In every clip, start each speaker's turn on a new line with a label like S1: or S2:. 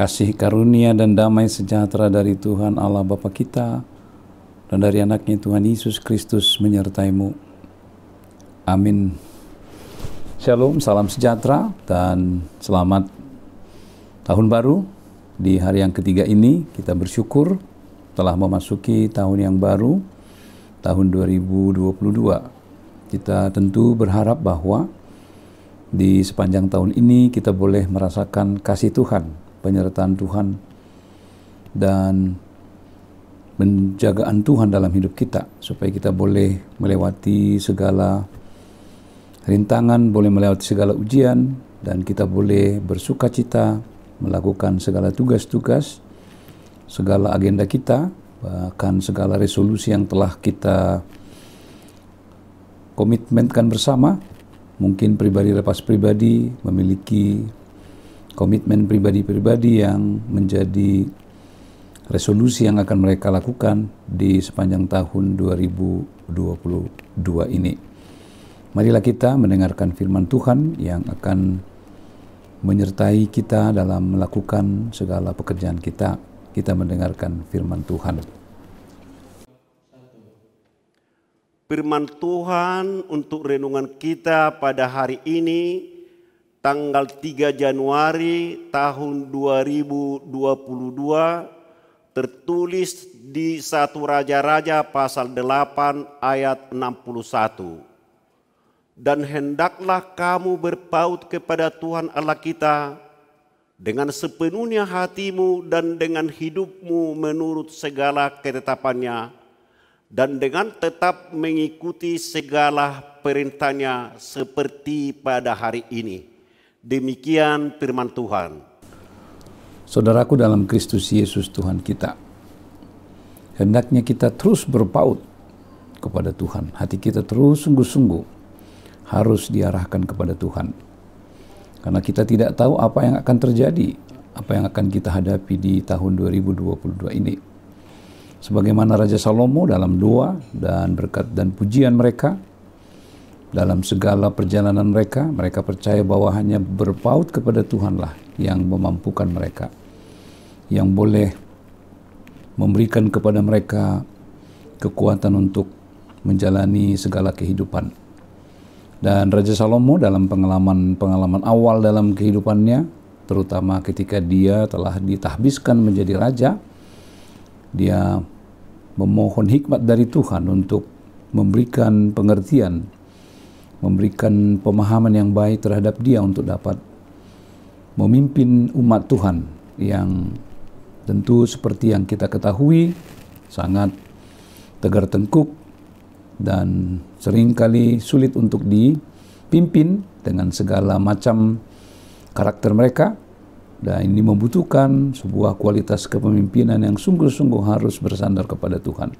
S1: Kasih karunia dan damai sejahtera dari Tuhan Allah Bapa kita dan dari anaknya Tuhan Yesus Kristus menyertaimu. Amin. Shalom, salam sejahtera dan selamat tahun baru. Di hari yang ketiga ini kita bersyukur telah memasuki tahun yang baru, tahun 2022. Kita tentu berharap bahwa di sepanjang tahun ini kita boleh merasakan kasih Tuhan, penyertaan Tuhan, dan penjagaan Tuhan dalam hidup kita, supaya kita boleh melewati segala rintangan, boleh melewati segala ujian, dan kita boleh bersuka cita melakukan segala tugas-tugas, segala agenda kita, bahkan segala resolusi yang telah kita komitmenkan bersama. Mungkin pribadi lepas pribadi memiliki komitmen pribadi-pribadi yang menjadi resolusi yang akan mereka lakukan di sepanjang tahun 2022 ini. Marilah kita mendengarkan firman Tuhan yang akan menyertai kita dalam melakukan segala pekerjaan kita. Kita mendengarkan firman Tuhan.
S2: Firman Tuhan untuk renungan kita pada hari ini, tanggal 3 Januari tahun 2022, tertulis di 1 Raja-Raja pasal 8 ayat 61. Dan hendaklah kamu berpaut kepada Tuhan Allah kita dengan sepenuhnya hatimu dan dengan hidupmu menurut segala ketetapannya, dan dengan tetap mengikuti segala perintahnya seperti pada hari ini. Demikian firman Tuhan.
S1: Saudaraku dalam Kristus Yesus Tuhan kita, hendaknya kita terus berpaut kepada Tuhan. Hati kita terus sungguh-sungguh harus diarahkan kepada Tuhan. Karena kita tidak tahu apa yang akan terjadi, apa yang akan kita hadapi di tahun 2022 ini. Sebagaimana Raja Salomo dalam doa dan berkat dan pujian mereka, dalam segala perjalanan mereka, mereka percaya bahwa hanya berpaut kepada Tuhanlah yang memampukan mereka, yang boleh memberikan kepada mereka kekuatan untuk menjalani segala kehidupan. Dan Raja Salomo dalam pengalaman awal dalam kehidupannya, terutama ketika dia telah ditahbiskan menjadi raja, dia memohon hikmat dari Tuhan untuk memberikan pengertian, memberikan pemahaman yang baik terhadap dia untuk dapat memimpin umat Tuhan yang tentu seperti yang kita ketahui sangat tegar tengkuk dan seringkali sulit untuk dipimpin dengan segala macam karakter mereka. Dan ini membutuhkan sebuah kualitas kepemimpinan yang sungguh-sungguh harus bersandar kepada Tuhan.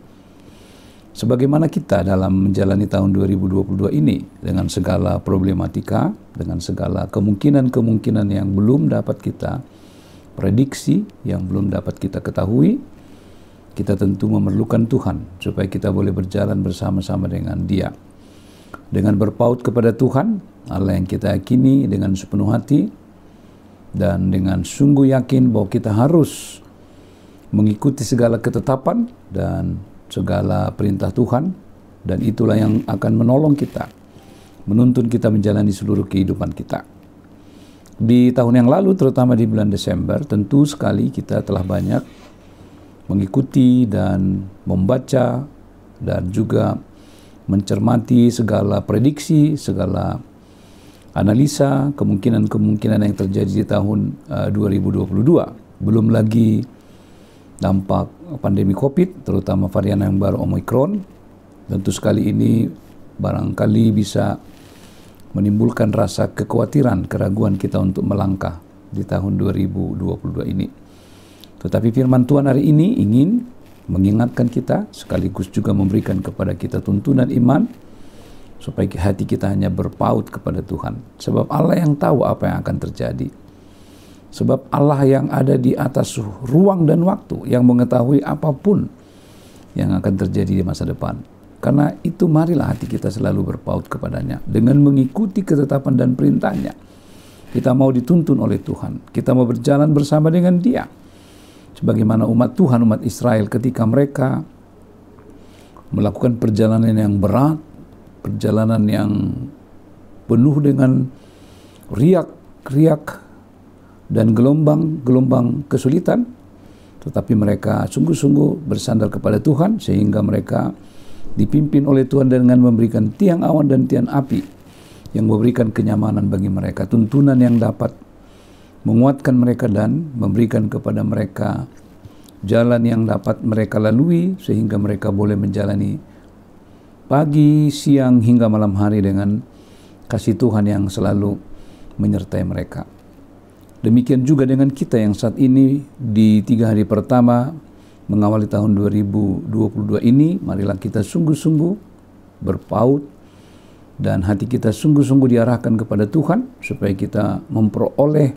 S1: Sebagaimana kita dalam menjalani tahun 2022 ini dengan segala problematika, dengan segala kemungkinan-kemungkinan yang belum dapat kita prediksi, yang belum dapat kita ketahui, kita tentu memerlukan Tuhan supaya kita boleh berjalan bersama-sama dengan Dia. Dengan berpaut kepada Tuhan, Allah yang kita yakini dengan sepenuh hati, dan dengan sungguh yakin bahwa kita harus mengikuti segala ketetapan dan segala perintah Tuhan, dan itulah yang akan menolong kita, menuntun kita menjalani seluruh kehidupan kita. Di tahun yang lalu, terutama di bulan Desember, tentu sekali kita telah banyak mengikuti dan membaca dan juga mencermati segala prediksi, segala analisa kemungkinan-kemungkinan yang terjadi di tahun 2022. Belum lagi dampak pandemi COVID, terutama varian yang baru Omicron. Tentu sekali ini barangkali bisa menimbulkan rasa kekhawatiran, keraguan kita untuk melangkah di tahun 2022 ini. Tetapi firman Tuhan hari ini ingin mengingatkan kita, sekaligus juga memberikan kepada kita tuntunan iman, supaya hati kita hanya berpaut kepada Tuhan. Sebab Allah yang tahu apa yang akan terjadi. Sebab Allah yang ada di atas ruang dan waktu, yang mengetahui apapun yang akan terjadi di masa depan. Karena itu marilah hati kita selalu berpaut kepadanya dengan mengikuti ketetapan dan perintahnya. Kita mau dituntun oleh Tuhan. Kita mau berjalan bersama dengan Dia. Sebagaimana umat Tuhan, umat Israel ketika mereka melakukan perjalanan yang berat, perjalanan yang penuh dengan riak-riak dan gelombang-gelombang kesulitan, tetapi mereka sungguh-sungguh bersandar kepada Tuhan sehingga mereka dipimpin oleh Tuhan dengan memberikan tiang awan dan tiang api yang memberikan kenyamanan bagi mereka, tuntunan yang dapat menguatkan mereka dan memberikan kepada mereka jalan yang dapat mereka lalui sehingga mereka boleh menjalani pagi, siang, hingga malam hari dengan kasih Tuhan yang selalu menyertai mereka. Demikian juga dengan kita yang saat ini di 3 hari pertama mengawali tahun 2022 ini, marilah kita sungguh-sungguh berpaut dan hati kita sungguh-sungguh diarahkan kepada Tuhan supaya kita memperoleh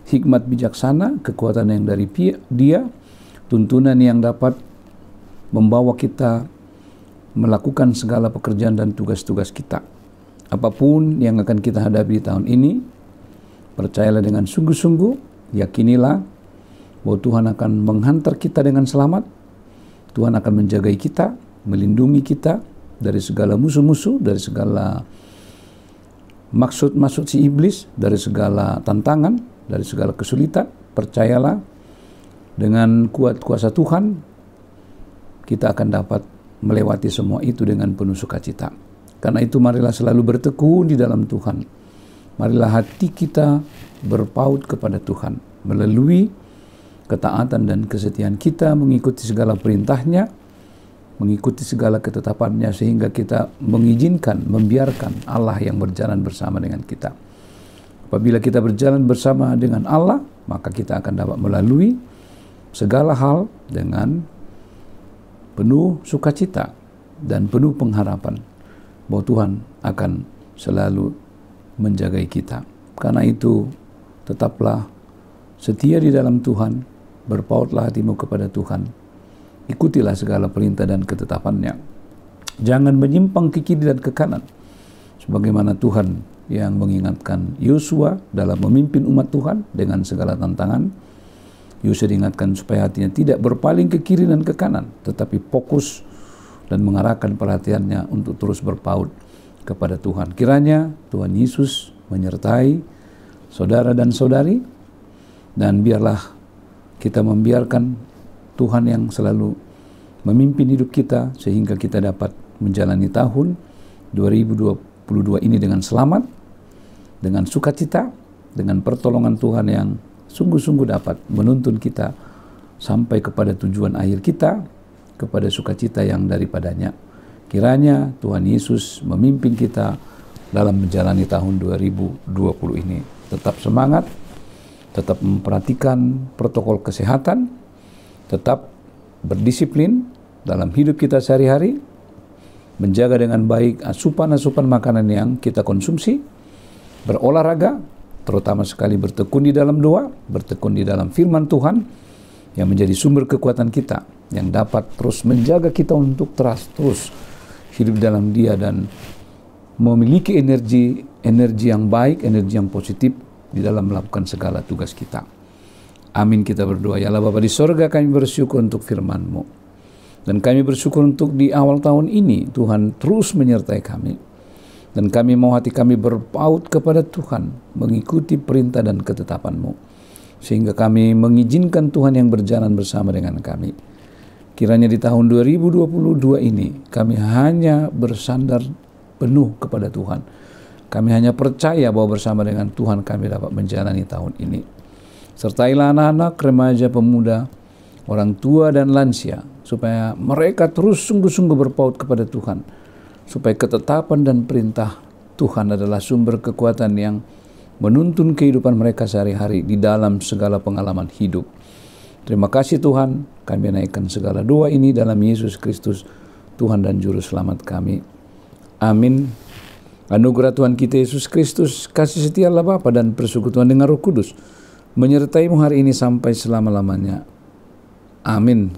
S1: hikmat bijaksana, kekuatan yang dari Dia, tuntunan yang dapat membawa kita melakukan segala pekerjaan dan tugas-tugas kita. Apapun yang akan kita hadapi di tahun ini, percayalah dengan sungguh-sungguh, yakinilah bahwa Tuhan akan menghantar kita dengan selamat. Tuhan akan menjaga kita, melindungi kita dari segala musuh-musuh, dari segala maksud-maksud si iblis, dari segala tantangan, dari segala kesulitan. Percayalah, dengan kuat kuasa Tuhan, kita akan dapat melewati semua itu dengan penuh sukacita. Karena itu marilah selalu bertekun di dalam Tuhan. Marilah hati kita berpaut kepada Tuhan, melalui ketaatan dan kesetiaan kita, mengikuti segala perintahnya, mengikuti segala ketetapannya, sehingga kita mengizinkan, membiarkan Allah yang berjalan bersama dengan kita. Apabila kita berjalan bersama dengan Allah, maka kita akan dapat melalui segala hal dengan penuh sukacita dan penuh pengharapan bahwa Tuhan akan selalu menjaga kita. Karena itu, tetaplah setia di dalam Tuhan, berpautlah hatimu kepada Tuhan. Ikutilah segala perintah dan ketetapannya. Jangan menyimpang ke kiri dan ke kanan. Sebagaimana Tuhan yang mengingatkan Yosua dalam memimpin umat Tuhan dengan segala tantangan. Yosua diingatkan supaya hatinya tidak berpaling ke kiri dan ke kanan, tetapi fokus dan mengarahkan perhatiannya untuk terus berpaut kepada Tuhan. Kiranya Tuhan Yesus menyertai saudara dan saudari, dan biarlah kita membiarkan Tuhan yang selalu memimpin hidup kita sehingga kita dapat menjalani tahun 2022 ini dengan selamat, dengan sukacita, dengan pertolongan Tuhan yang sungguh-sungguh dapat menuntun kita sampai kepada tujuan akhir kita, kepada sukacita yang daripadanya. Kiranya Tuhan Yesus memimpin kita dalam menjalani tahun 2020 ini. Tetap semangat, tetap memperhatikan protokol kesehatan, tetap berdisiplin dalam hidup kita sehari-hari, menjaga dengan baik asupan-asupan makanan yang kita konsumsi, berolahraga, terutama sekali bertekun di dalam doa, bertekun di dalam firman Tuhan yang menjadi sumber kekuatan kita, yang dapat terus menjaga kita untuk terus hidup dalam Dia dan memiliki energi yang baik, energi yang positif di dalam melakukan segala tugas kita. Amin, kita berdoa. Ya Allah Bapa di sorga, kami bersyukur untuk firman-Mu. Dan kami bersyukur untuk di awal tahun ini, Tuhan terus menyertai kami. Dan kami mau hati kami berpaut kepada Tuhan, mengikuti perintah dan ketetapan-Mu. Sehingga kami mengizinkan Tuhan yang berjalan bersama dengan kami. Kiranya di tahun 2022 ini, kami hanya bersandar penuh kepada Tuhan. Kami hanya percaya bahwa bersama dengan Tuhan kami dapat menjalani tahun ini. Sertailah anak-anak, remaja, pemuda, orang tua dan lansia, supaya mereka terus sungguh-sungguh berpaut kepada Tuhan, supaya ketetapan dan perintah Tuhan adalah sumber kekuatan yang menuntun kehidupan mereka sehari-hari di dalam segala pengalaman hidup. Terima kasih Tuhan, kami naikkan segala doa ini dalam Yesus Kristus, Tuhan dan Juru Selamat kami. Amin. Anugerah Tuhan kita Yesus Kristus, kasih setia Allah Bapa dan persekutuan dengan Roh Kudus menyertaimu hari ini sampai selama-lamanya. Amin.